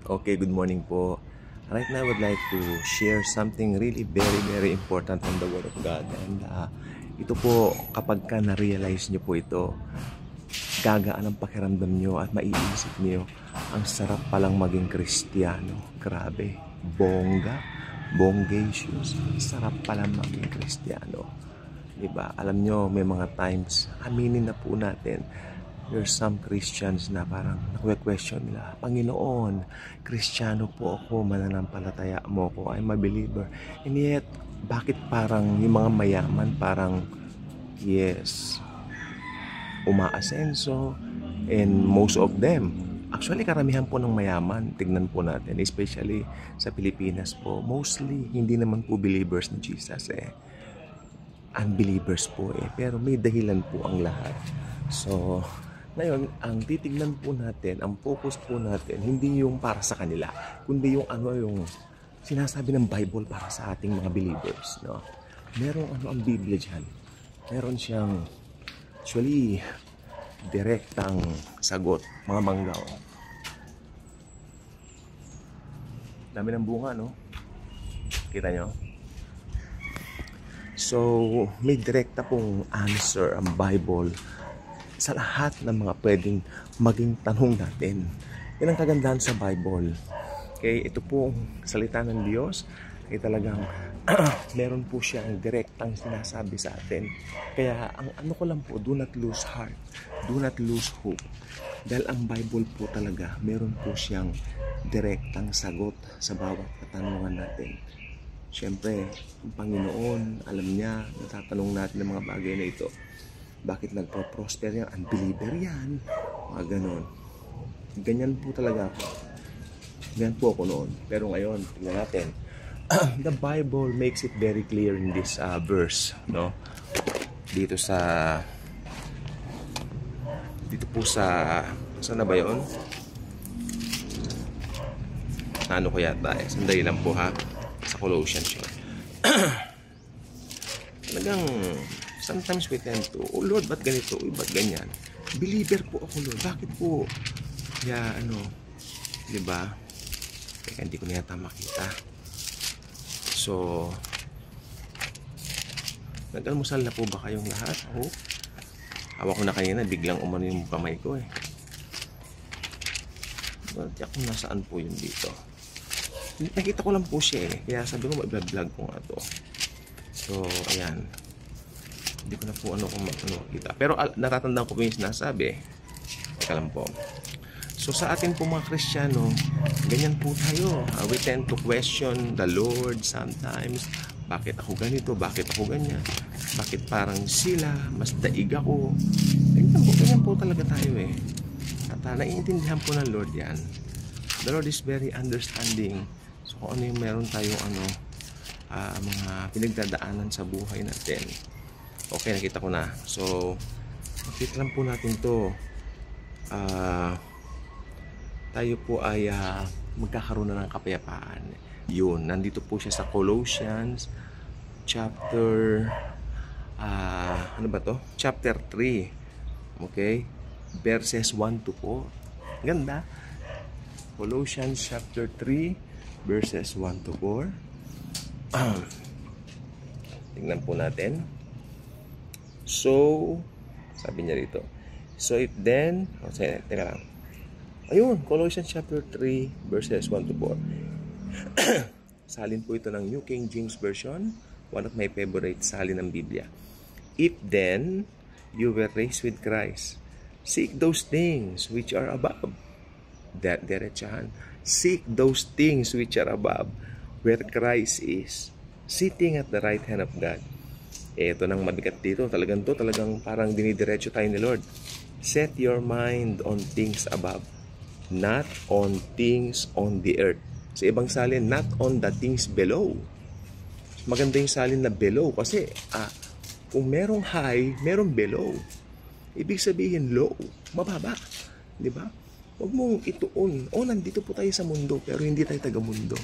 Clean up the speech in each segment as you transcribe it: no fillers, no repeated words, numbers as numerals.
Okay, good morning po. Right now, I would like to share something really very important from the Word of God. And ito po, kapag ka na-realize nyo po ito, gagaan ang pakiramdam nyo at maiisip nyo, ang sarap palang maging Kristiyano. Grabe, bongacious, sarap palang maging Kristiyano. Diba? Alam nyo, may mga times, aminin na po natin, there's some Christians na parang nagwe-question nila, Panginoon, Kristiyano po ako, mananampalataya mo ko, I'm a believer. And yet, bakit parang yung mga mayaman parang, yes, umaasenso, and most of them, actually karamihan po ng mayaman, tignan po natin, especially sa Pilipinas po, mostly hindi naman po believers ni Jesus unbelievers po pero may dahilan po ang lahat. So, ngayon, ang titignan po natin, ang focus po natin, hindi yung para sa kanila, kundi yung yung sinasabi ng Bible para sa ating mga believers, no? Merong ang Biblia dyan. Meron siyang, actually, direktang sagot, mga manggaw. Dami ng bunga, no? Kita nyo? So, may direkta pong answer ang Bible sa lahat ng mga pwedeng maging tanong natin. Yan ang kagandahan sa Bible. Okay, ito po salita ng Diyos ay talagang meron po siyang direktang sinasabi sa atin. Kaya ang ano ko lang po, do not lose heart, do not lose hope. Dahil ang Bible po talaga, meron po siyang direktang sagot sa bawat katanungan natin. Siyempre, ang Panginoon, alam niya, natatanong natin ng mga bagay na ito. Bakit nagpo-prosper yan? Unbeliever yan. Mga ganon. Ganyan po talaga ako. Ganyan po ako noon. Pero ngayon, tingnan natin. The Bible makes it very clear in this verse, no? Dito po sa saan na ba yun? Ano ko yata sandali lang po ha. Sa Colossians yun. Talagang sometimes we tend to, oh Lord, ba't ganito? Ba't ganyan? Believer po ako, Lord. Bakit po? Kaya diba? Kaya hindi ko na yata makita. So, nag-almusal na po ba kayong lahat? Oh, hawak ko na kanina, biglang umano yung kamay ko Tiyak kung nasaan po yun dito. Nakita ko lang po siya kaya sabi ko mag-vlog ko nga to. So, ayan. Hindi ko na po kung makita. Pero natatandaan ko po yung sinasabi. Teka lang po. So, sa atin po mga Kristiyano, ganyan po tayo. We tend to question the Lord sometimes. Bakit ako ganito? Bakit ako ganyan? Bakit parang sila? Mas daig ako? Ganyan po talaga tayo At naiintindihan po ng Lord yan. The Lord is very understanding. So kung ano yung meron tayong mga pinagdadaanan sa buhay natin. Okay, nakita ko na. So, makita lang po natin to. Tayo po ay magkakaroon na ng kapayapaan. Yun, nandito po siya sa Colossians chapter ano ba to? Chapter 3. Okay? Verses 1 to 4. Ganda. Colossians chapter 3 verses 1 to 4. Tingnan po natin. So, sabi niya rito. So if then, teka lang. Ayun, Colossians chapter 3 verses 1 to 4. Salin po ito ng New King James Version. One of my favorite salin ng Biblia. If then you were raised with Christ, seek those things which are above. Diretsahan. Seek those things which are above, where Christ is, sitting at the right hand of God. Ito nang mabigat dito. Talagang parang dinidiretso tayo ni Lord. Set your mind on things above, not on things on the earth. Sa ibang salin, not on the things below. Maganda yung salin na below kasi kung merong high, merong below. Ibig sabihin low, mababa. Di ba? Huwag mong ituon. Nandito po tayo sa mundo, pero hindi tayo taga-mundo.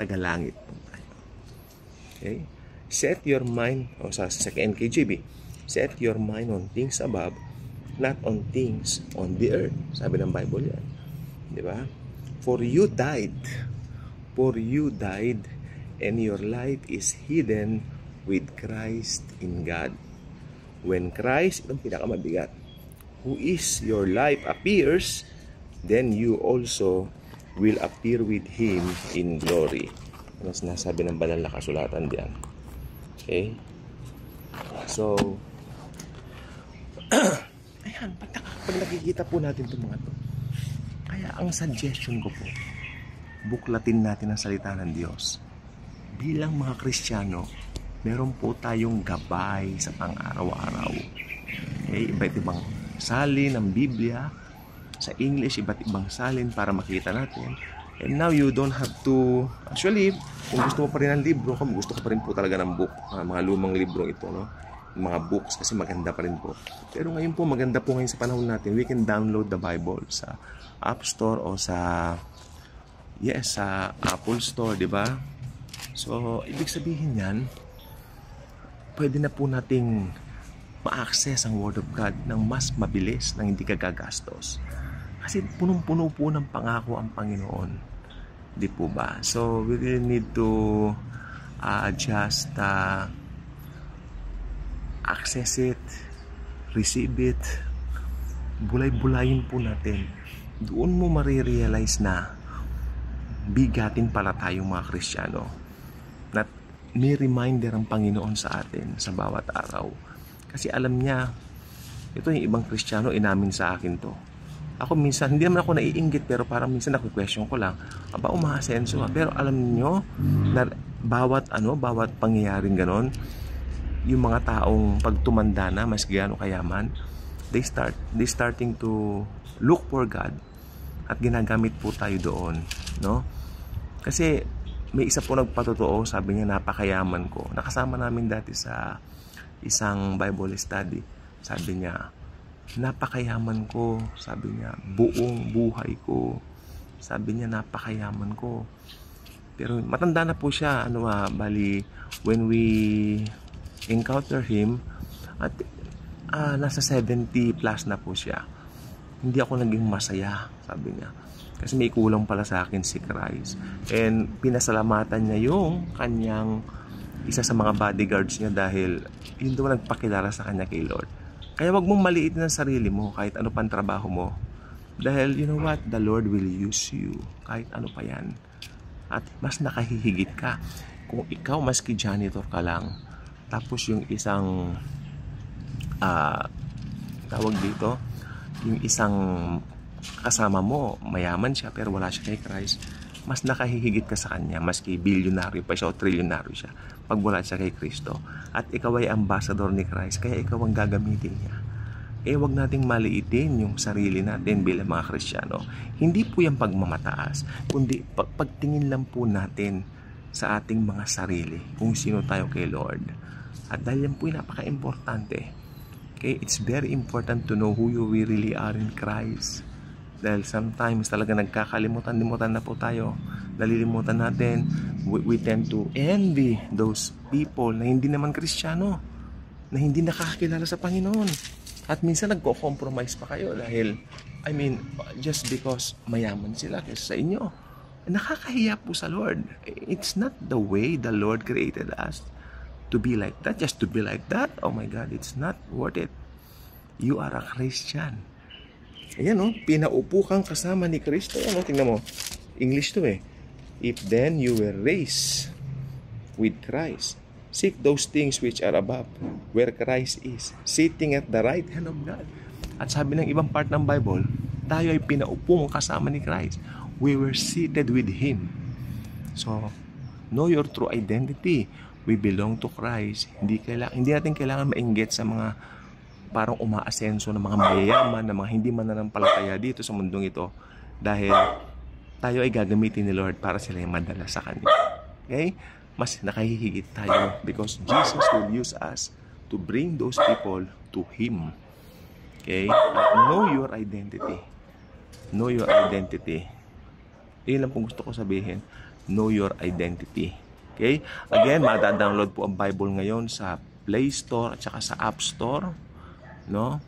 Taga-langit po tayo. Okay? Set your mind, sa NKJV, set your mind on things above, not on things on the earth. Sabi ng Bible yan. Di ba? For you died. For you died, and your life is hidden with Christ in God. When Christ, itong pinakamabigat, who is your life appears, then you also will appear with Him in glory. Ano sinasabi ng banal na kasulatan diyan? Okay? So, ayan, pag nakikita po natin itong mga to, kaya ang suggestion ko po, buklatin natin ang salita ng Diyos. Bilang mga Kristiyano, meron po tayong gabay sa pang-araw-araw. Okay? Iba't ibang salin ng Biblia. Sa English, iba't ibang salin para makita natin. And now, you don't have to... Actually, kung gusto mo pa rin ng libro, kung gusto ko pa rin po talaga ng book, mga lumang libro ito, no? Mga books, kasi maganda pa rin po. Pero ngayon po, maganda po ngayon sa panahon natin, we can download the Bible sa App Store o sa... Yes, sa Apple Store, di ba? So, ibig sabihin yan, pwede na po nating ma-access ang Word of God ng mas mabilis, nang hindi ka gagastos. Kasi punong-puno po ng pangako ang Panginoon. Di po ba? So, we really need to just access it, receive it, bulay-bulayin po natin. Doon mo marirealize na bigatin pala tayong mga Kristiyano. At may reminder ang Panginoon sa atin sa bawat araw. Kasi alam niya, ito yung ibang Kristiyano, inamin sa akin to. Ako minsan, hindi naman ako naiinggit, pero parang minsan naku-question ko lang, aba, umaasenso ha. Pero alam niyo, na bawat pangyayaring ganon, yung mga taong pag tumanda na, mas gaano kayaman, they starting to look for God. At ginagamit po tayo doon, no? Kasi may isa po nagpatotoo, sabi niya, napakayaman ko. Nakasama namin dati sa isang Bible study. Sabi niya, napakayaman ko. Sabi niya, buong buhay ko. Sabi niya, napakayaman ko. Pero matanda na po siya. Bali, when we encounter him, at nasa 70 plus na po siya. Hindi ako naging masaya, sabi niya. Kasi may kulang pala sa akin si Christ. And pinasalamatan niya yung kanyang isa sa mga bodyguards niya dahil yun daw nagpakilala sa kanya kay Lord. Kaya wag mong maliitin ang sarili mo kahit ano pang trabaho mo. Dahil you know what? The Lord will use you kahit ano pa yan. At mas nakahihigit ka. Kung ikaw maski janitor ka lang, tapos yung isang tawag dito, yung isang kasama mo, mayaman siya pero wala siya kay Christ, mas nakahihigit ka sa kanya, maski bilyonaryo pa siya o trilyonaryo siya, pag wala siya kay Kristo. At ikaw ay ambassador ni Christ, kaya ikaw ang gagamitin niya. Wag nating maliitin yung sarili natin bilang mga Kristiyano. Hindi po yung pagmamataas, kundi pagtingin lang po natin sa ating mga sarili, kung sino tayo kay Lord. At dahil yan po yung napaka-importante. Okay, it's very important to know who you really are in Christ. Dahil sometimes talaga nagkakalimutan na po tayo. Nalilimutan natin. We tend to envy those people na hindi naman Kristiyano, na hindi nakakakilala sa Panginoon. At minsan nagko-compromise pa kayo dahil, just because mayaman sila kaysa sa inyo. Nakakahiya po sa Lord. It's not the way the Lord created us to be like that, just to be like that. Oh my God, it's not worth it. You are a Christian. Ayan pinaupo kang kasama ni Kristo. Ayan tingnan mo. English to If then you were raised with Christ, seek those things which are above, where Christ is, sitting at the right hand of God. At sabi ng ibang part ng Bible, tayo ay pinaupong kasama ni Christ. We were seated with Him. So, know your true identity. We belong to Christ. Hindi natin kailangan mainggit sa mga parang umaasenso ng mga mayayaman, ng mga hindi mananampalataya dito sa mundong ito, dahil tayo ay gagamitin ni Lord para sila ay madala sa Kanya. Okay? Mas nakahihigit tayo because Jesus will use us to bring those people to Him. Okay? At know your identity. Know your identity. Yun lang pong gusto ko sabihin. Know your identity. Okay? Again, mada-download po ang Bible ngayon sa Play Store at saka sa App Store, no?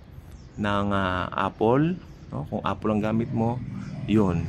Ng Apple, no? Kung Apple ang gamit mo, yun.